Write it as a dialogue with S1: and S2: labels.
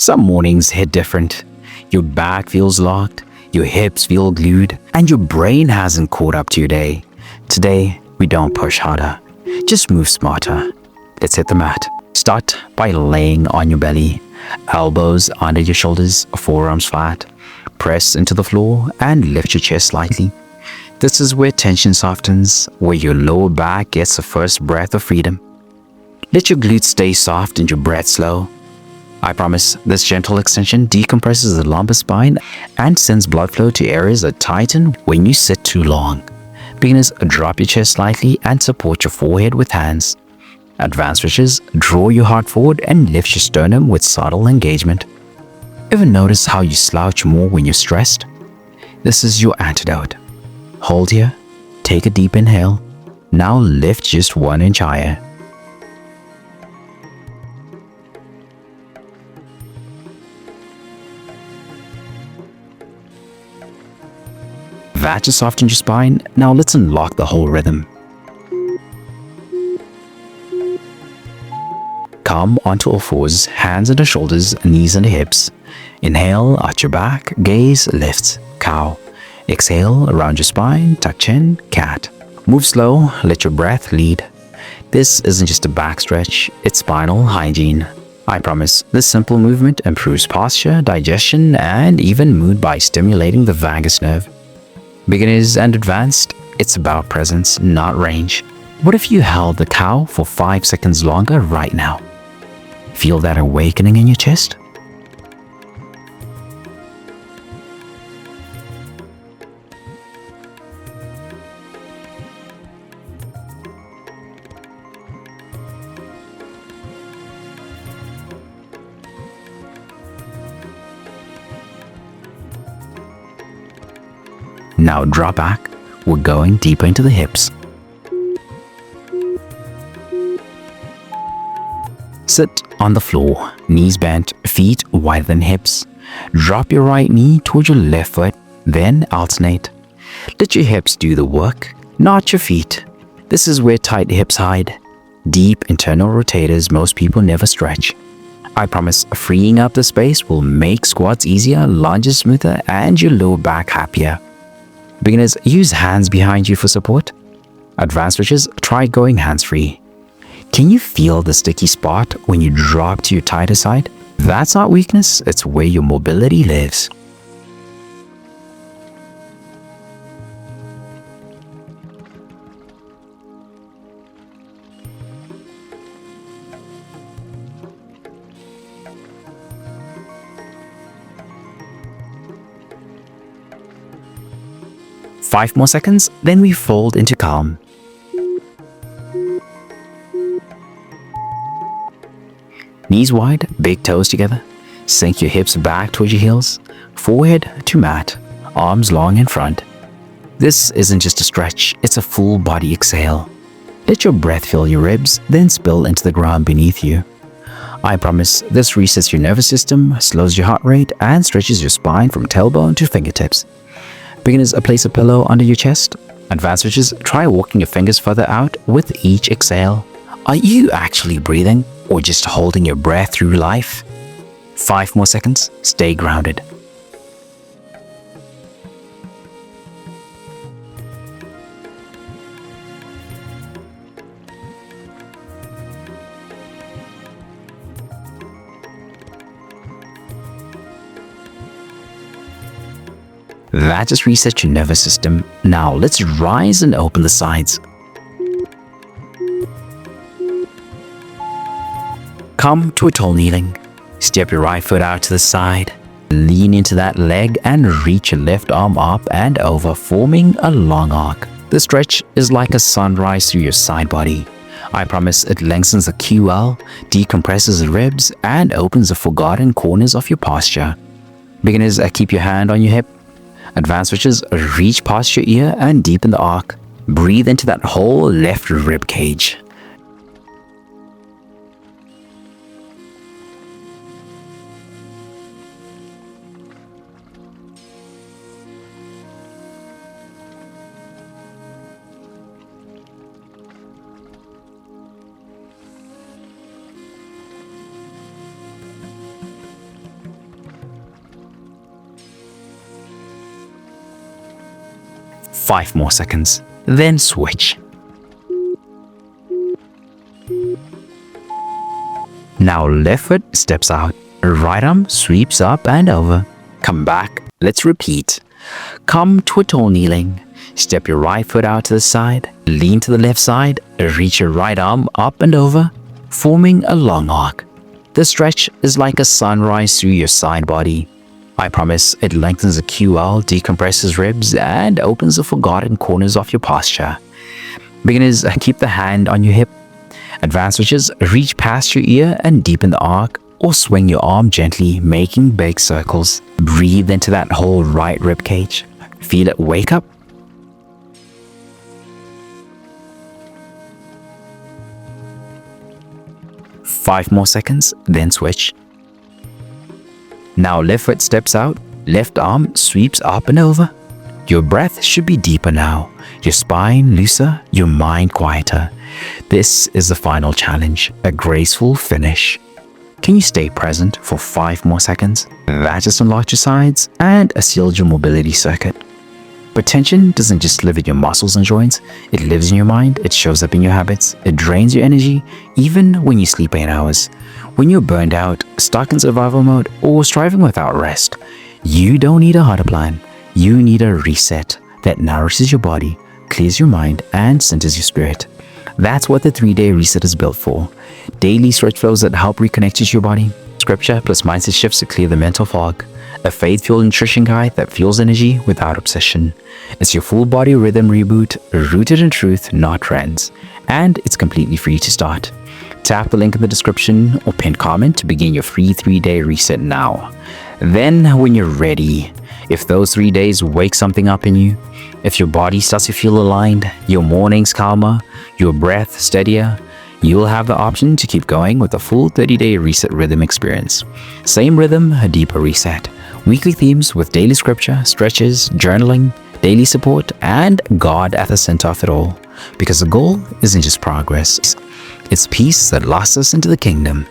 S1: Some mornings hit different. Your back feels locked, your hips feel glued, and your brain hasn't caught up to your day. Today, we don't push harder, just move smarter. Let's hit the mat. Start by laying on your belly, elbows under your shoulders, forearms flat. Press into the floor and lift your chest slightly. This is where tension softens, where your lower back gets the first breath of freedom. Let your glutes stay soft and your breath slow. I promise this gentle extension decompresses the lumbar spine and sends blood flow to areas that tighten when you sit too long. Beginners, drop your chest slightly and support your forehead with hands. Advanced stretches, draw your heart forward and lift your sternum with subtle engagement. Ever notice how you slouch more when you're stressed? This is your antidote. Hold here, take a deep inhale. Now lift just 1 inch higher. That just softened your spine. Now let's unlock the whole rhythm. Come onto all fours, hands under shoulders, knees under hips. Inhale, arch your back, gaze, lift, cow. Exhale, around your spine, tuck chin, cat. Move slow, let your breath lead. This isn't just a back stretch, it's spinal hygiene. I promise this simple movement improves posture, digestion, and even mood by stimulating the vagus nerve. Beginners and advanced, it's about presence, not range. What if you held the cow for 5 seconds longer right now? Feel that awakening in your chest? Now drop back. We're going deeper into the hips. Sit on the floor, knees bent, feet wider than hips. Drop your right knee towards your left foot, then alternate. Let your hips do the work, not your feet. This is where tight hips hide. Deep internal rotators most people never stretch. I promise freeing up the space will make squats easier, lunges smoother, and your lower back happier. Beginners, use hands behind you for support. Advanced stretches, try going hands-free. Can you feel the sticky spot when you drop to your tighter side? That's not weakness, it's where your mobility lives. Five more seconds, then we fold into calm. Knees wide, big toes together. Sink your hips back towards your heels. Forehead to mat, arms long in front. This isn't just a stretch, it's a full body exhale. Let your breath fill your ribs, then spill into the ground beneath you. I promise this resets your nervous system, slows your heart rate, and stretches your spine from tailbone to fingertips. Beginners, place a pillow under your chest. Advanced stretches, try walking your fingers further out with each exhale. Are you actually breathing or just holding your breath through life? 5 more seconds, stay grounded. That just resets your nervous system. Now let's rise and open the sides. Come to a tall kneeling. Step your right foot out to the side. Lean into that leg and reach your left arm up and over, forming a long arc. The stretch is like a sunrise through your side body. I promise it lengthens the QL, decompresses the ribs, and opens the forgotten corners of your posture. Beginners, keep your hand on your hip. Advanced stretches, reach past your ear and deepen the arc. Breathe into that whole left rib cage. 5 more seconds, then switch. Now left foot steps out, right arm sweeps up and over. Come back, let's repeat. Come to a tall kneeling. Step your right foot out to the side, lean to the left side, reach your right arm up and over, forming a long arc. The stretch is like a sunrise through your side body. I promise it lengthens the QL, decompresses ribs, and opens the forgotten corners of your posture. Beginners, keep the hand on your hip. Advanced switches, reach past your ear and deepen the arc, or swing your arm gently, making big circles. Breathe into that whole right rib cage. Feel it wake up. Five more seconds, then switch. Now left foot steps out, left arm sweeps up and over. Your breath should be deeper now, your spine looser, your mind quieter. This is the final challenge, a graceful finish. Can you stay present for 5 more seconds? That just unlocked your sides and sealed your mobility circuit. But tension doesn't just live in your muscles and joints, it lives in your mind, it shows up in your habits, it drains your energy, even when you sleep 8 hours. When you're burned out, stuck in survival mode, or striving without rest, you don't need a harder plan. You need a reset that nourishes your body, clears your mind, and centers your spirit. That's what the 3-day reset is built for. Daily stretch flows that help reconnect you to your body, scripture plus mindset shifts to clear the mental fog, a faith-fueled nutrition guide that fuels energy without obsession. It's your full body rhythm reboot, rooted in truth, not trends, and it's completely free to start. Tap the link in the description or pinned comment to begin your free 3-day reset now. Then, when you're ready, if those 3 days wake something up in you, if your body starts to feel aligned, your mornings calmer, your breath steadier, you'll have the option to keep going with the full 30-day reset rhythm experience. Same rhythm, a deeper reset. Weekly themes with daily scripture, stretches, journaling, daily support, and God at the center of it all. Because the goal isn't just progress, it's peace that lasts us into the kingdom.